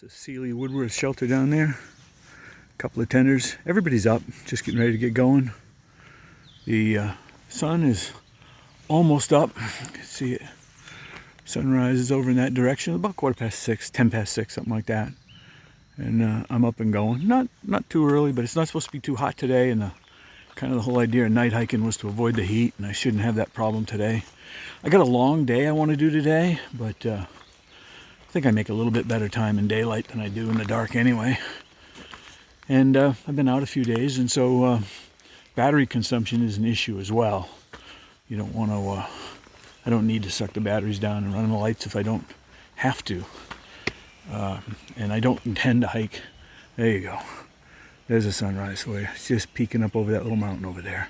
It's a SEELEY WOODWORTH shelter down there. A couple of tenders. Everybody's up, just getting ready to get going. The sun is almost up. You can see it. Sunrise is over in that direction. About 6:15, 6:10, something like that. And I'm up and going. Not too early, but it's not supposed to be too hot today. And kind of the whole idea of night hiking was to avoid the heat, and I shouldn't have that problem today. I got a long day I want to do today, but I think I make a little bit better time in daylight than I do in the dark anyway. And I've been out a few days, and so battery consumption is an issue as well. You don't want to, I don't need to suck the batteries down and run the lights if I don't have to. And I don't intend to hike. There you go. There's a sunrise for you. It's just peeking up over that little mountain over there.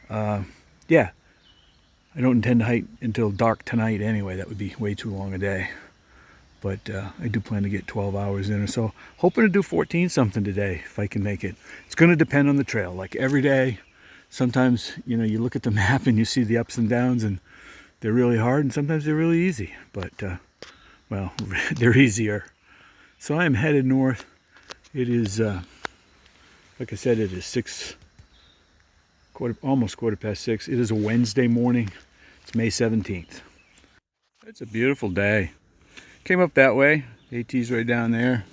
Yeah, I don't intend to hike until dark tonight anyway. That would be way too long a day. But I do plan to get 12 hours in or so. Hoping to do 14 something today if I can make it. It's going to depend on the trail. Like every day, sometimes, you know, you look at the map and you see the ups and downs, and they're really hard, and sometimes they're really easy. But, well, they're easier. So I am headed north. It is, like I said, it is almost 6:15. It is a Wednesday morning. It's May 17th. It's a beautiful day. Came up that way. AT's right down there.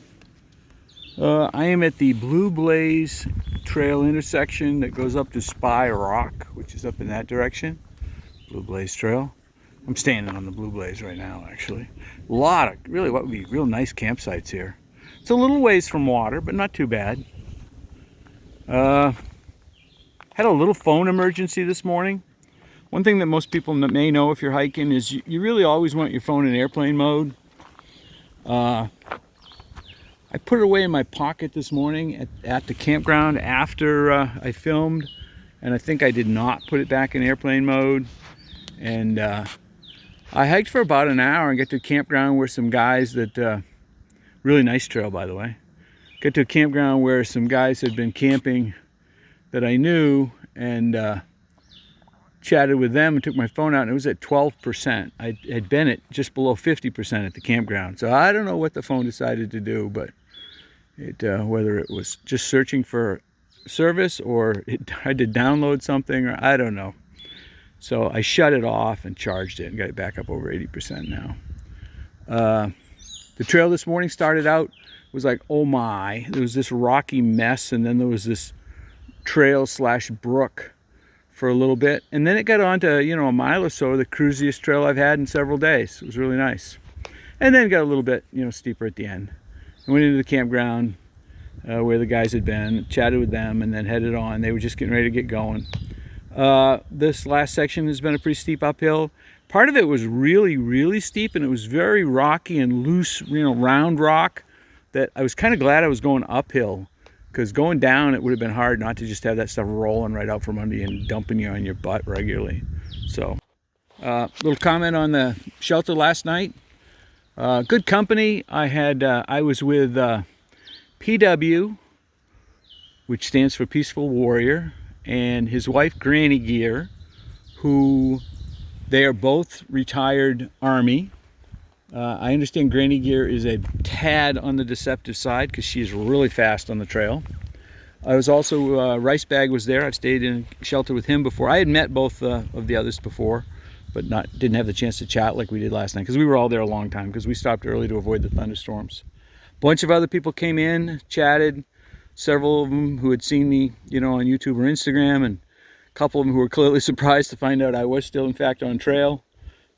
I am at the Blue Blaze Trail intersection that goes up to Spy Rock, which is up in that direction. Blue Blaze Trail. I'm standing on the Blue Blaze right now, actually. A lot of really what would be real nice campsites here. It's a little ways from water, but not too bad. Had a little phone emergency this morning. One thing that most people may know if you're hiking is you really always want your phone in airplane mode. I put it away in my pocket this morning at the campground after I filmed, and I think I did not put it back in airplane mode. And I hiked for about an hour and get to a campground where some guys that, really nice trail by the way, get to a campground where some guys had been camping that I knew, and chatted with them and took my phone out, and it was at 12%. I had been at just below 50% at the campground. So I don't know what the phone decided to do, but it whether it was just searching for service or it tried to download something, or I don't know. So I shut it off and charged it and got it back up over 80% now. The trail this morning started out, was like, oh my, there was this rocky mess, and then there was this trail / brook for a little bit, and then it got on to, you know, a mile or so, the cruisiest trail I've had in several days. It was really nice. And then it got a little bit, you know, steeper at the end. I went into the campground where the guys had been, chatted with them, and then headed on. They were just getting ready to get going. This last section has been a pretty steep uphill. Part of it was really, really steep, and it was very rocky and loose, you know, round rock, that I was kind of glad I was going uphill. Because going down, it would have been hard not to just have that stuff rolling right out from under you and dumping you on your butt regularly. So, little comment on the shelter last night. Good company. I was with PW, which stands for Peaceful Warrior, and his wife Granny Gear, who they are both retired Army. I understand Granny Gear is a tad on the deceptive side because she's really fast on the trail. I was also, Rice Bag was there. I've stayed in shelter with him before. I had met both of the others before, but didn't have the chance to chat like we did last night because we were all there a long time because we stopped early to avoid the thunderstorms. A bunch of other people came in, chatted, several of them who had seen me, you know, on YouTube or Instagram, and a couple of them who were clearly surprised to find out I was still in fact on trail.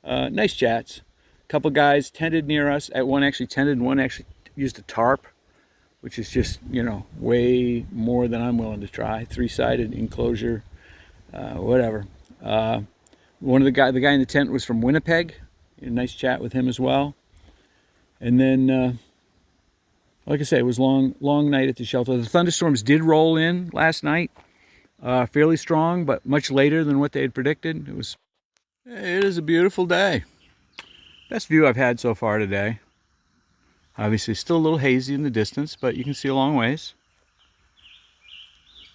Nice chats. Couple guys tented near us. One actually tented, and one actually used a tarp, which is just, you know, way more than I'm willing to try. 3-sided enclosure, whatever. The guy in the tent was from Winnipeg. A nice chat with him as well. And then, like I say, it was long night at the shelter. The thunderstorms did roll in last night, fairly strong, but much later than what they had predicted. It is a beautiful day. Best view I've had so far today. Obviously still a little hazy in the distance, but you can see a long ways.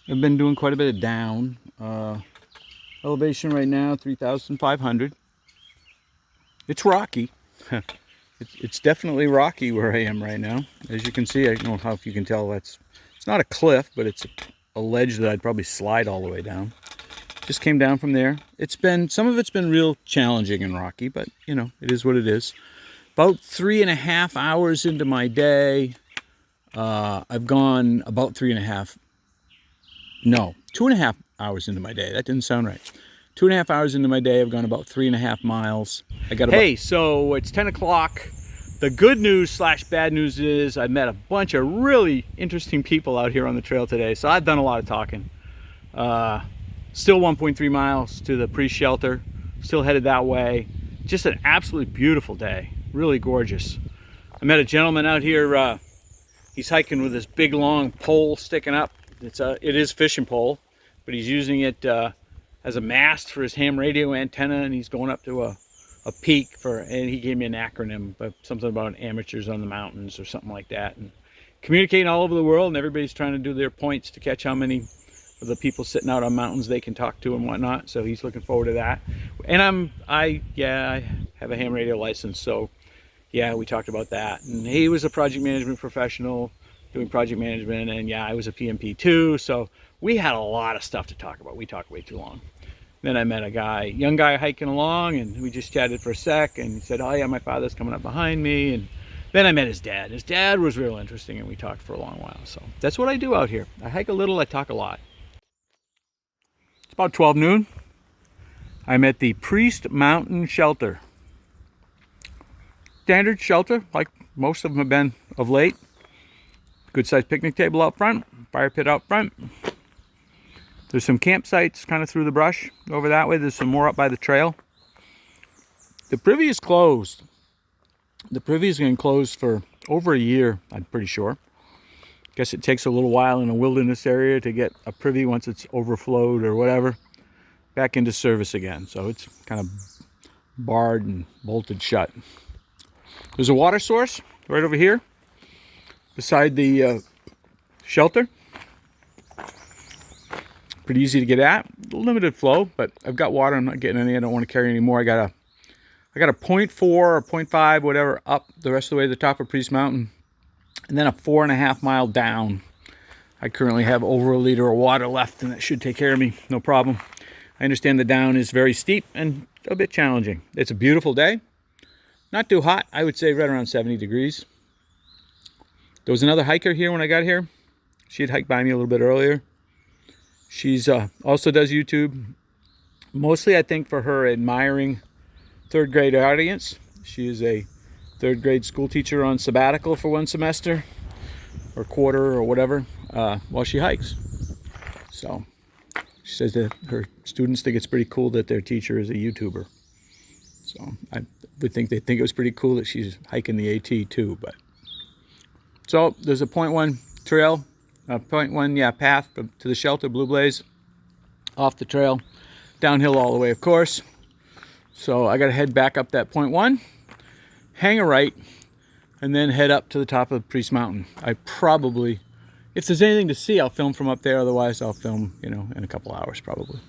I've been doing quite a bit of down. Elevation right now, 3,500. It's rocky. It's definitely rocky where I am right now. As you can see, I don't know how if you can tell, it's not a cliff, but it's a ledge that I'd probably slide all the way down. Just came down from there. Some of it's been real challenging and rocky, but you know, it is what it is. About 3.5 hours into my day, I've gone about 2.5 hours into my day. That didn't sound right. 2.5 hours into my day, I've gone about 3.5 miles. Hey, so it's 10 o'clock. The good news slash bad news is I met a bunch of really interesting people out here on the trail today. So I've done a lot of talking. Still 1.3 miles to the pre-shelter. Still headed that way. Just an absolutely beautiful day. Really gorgeous. I met a gentleman out here. He's hiking with this big long pole sticking up. It is a fishing pole, but he's using it as a mast for his ham radio antenna, and he's going up to a peak and he gave me an acronym, but something about amateurs on the mountains or something like that, and communicating all over the world, and everybody's trying to do their points to catch how many of the people sitting out on mountains they can talk to and whatnot. So he's looking forward to that. And I have a ham radio license, so yeah, we talked about that. And he was a project management professional doing project management, and yeah, I was a PMP too, so we had a lot of stuff to talk about. We talked way too long. Then I met a young guy hiking along, and we just chatted for a sec, and he said, oh yeah, my father's coming up behind me. And then I met his dad. His dad was real interesting, and we talked for a long while. So that's what I do out here. I hike a little, I talk a lot. It's about 12 noon. I'm at the Priest Mountain Shelter. Standard shelter, like most of them have been of late. Good sized picnic table out front, fire pit out front. There's some campsites kind of through the brush over that way. There's some more up by the trail. The privy is closed. The privy is going to close for over a year, I'm pretty sure. Guess it takes a little while in a wilderness area to get a privy, once it's overflowed or whatever, back into service again. So it's kind of barred and bolted shut. There's a water source right over here beside the shelter. Pretty easy to get at. Limited flow, but I've got water. I'm not getting any. I don't want to carry any more. I got a 0.4 or 0.5, whatever, up the rest of the way to the top of Priest Mountain, and then a 4.5 mile down. I currently have over a liter of water left, and that should take care of me, no problem. I understand the down is very steep and a bit challenging. It's a beautiful day. Not too hot. I would say right around 70 degrees. There was another hiker here when I got here. She had hiked by me a little bit earlier. She's also does YouTube, mostly I think for her admiring third grade audience. She is a third grade school teacher on sabbatical for one semester or quarter or whatever while she hikes. So she says that her students think it's pretty cool that their teacher is a YouTuber. So I would think they think it was pretty cool that she's hiking the AT too. But so there's a 0.1 trail. 0.1 path to the shelter, Blue Blaze, off the trail, downhill all the way, of course. So I got to head back up that 0.1, hang a right, and then head up to the top of Priest Mountain. I probably, if there's anything to see, I'll film from up there. Otherwise, I'll film, in a couple hours probably.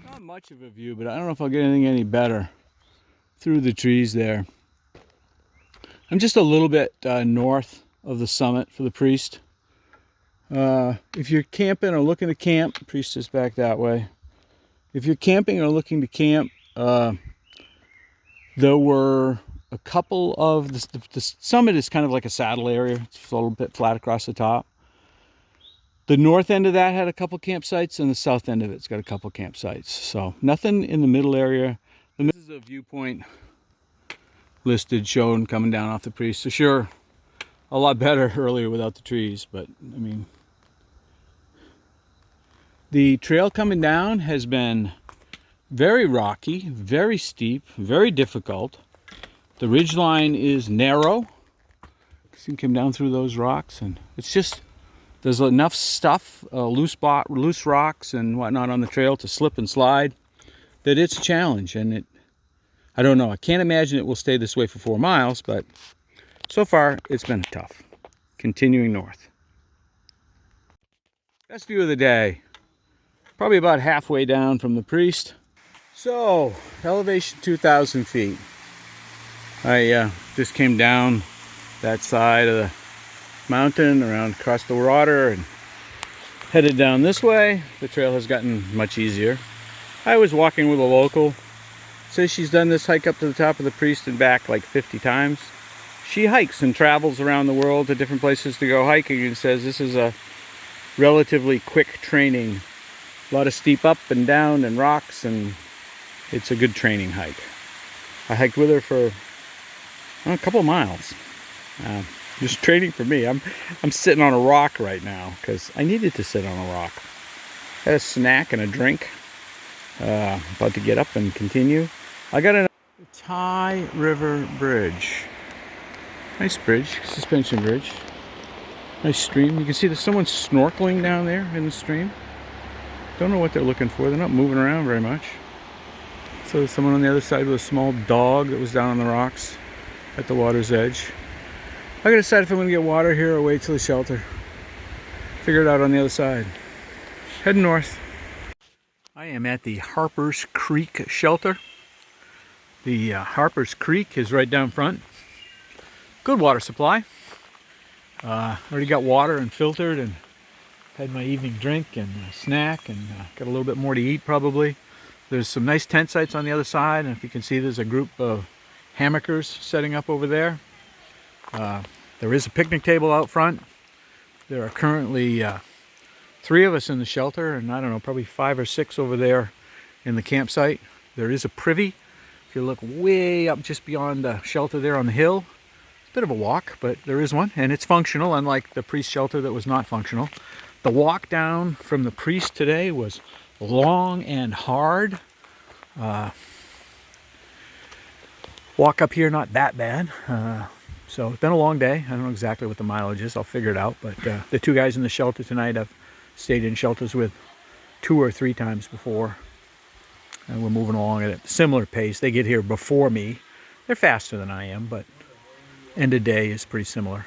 Not much of a view, but I don't know if I'll get anything any better through the trees there. I'm just a little bit north of the summit for the Priest. If you're camping or looking to camp, Priest is back that way. If you're camping or looking to camp, there were a couple of, the summit is kind of like a saddle area. It's a little bit flat across the top. The north end of that had a couple campsites, and the south end of it's got a couple campsites. So nothing in the middle area. This is a viewpoint listed, shown coming down off the Priest. So sure, a lot better earlier without the trees, but I mean, the trail coming down has been very rocky, very steep, very difficult. The ridge line is narrow. You can come down through those rocks, and it's just, there's enough stuff, loose rocks and whatnot on the trail to slip and slide, that it's a challenge. And I don't know, I can't imagine it will stay this way for 4 miles, but so far it's been tough. Continuing north. Best view of the day. Probably about halfway down from the Priest. So, elevation 2,000 feet. I This came down that side of the mountain, around across the water, and headed down this way. The trail has gotten much easier. I was walking with a local. Says she's done this hike up to the top of the Priest and back like 50 times. She hikes and travels around the world to different places to go hiking, and says this is a relatively quick training. A lot of steep up and down and rocks, and it's a good training hike. I hiked with her for a couple of miles. Just training for me. I'm sitting on a rock right now because I needed to sit on a rock. Had a snack and a drink. About to get up and continue. I got a Thai River Bridge. Nice bridge, suspension bridge. Nice stream. You can see there's someone snorkeling down there in the stream. Don't know what they're looking for. They're not moving around very much. So there's someone on the other side with a small dog that was down on the rocks at the water's edge. I gotta decide if I'm gonna get water here or wait till the shelter. Figure it out on the other side. Heading north. I am at the Harpers Creek shelter. The Harpers Creek is right down front. Good water supply. Already got water and filtered, and had my evening drink and a snack, and got a little bit more to eat probably. There's some nice tent sites on the other side, and if you can see, there's a group of hammockers setting up over there. There is a picnic table out front. There are currently 3 of us in the shelter, and I don't know, probably 5 or 6 over there in the campsite. There is a privy. If you look way up just beyond the shelter there on the hill, it's a bit of a walk, but there is one, and it's functional, unlike the Priest shelter that was not functional. The walk down from the Priest today was long and hard. Walk up here, not that bad. So it's been a long day. I don't know exactly what the mileage is. I'll figure it out. But the 2 guys in the shelter tonight, I've stayed in shelters with 2 or 3 times before. And we're moving along at a similar pace. They get here before me. They're faster than I am, but end of day is pretty similar.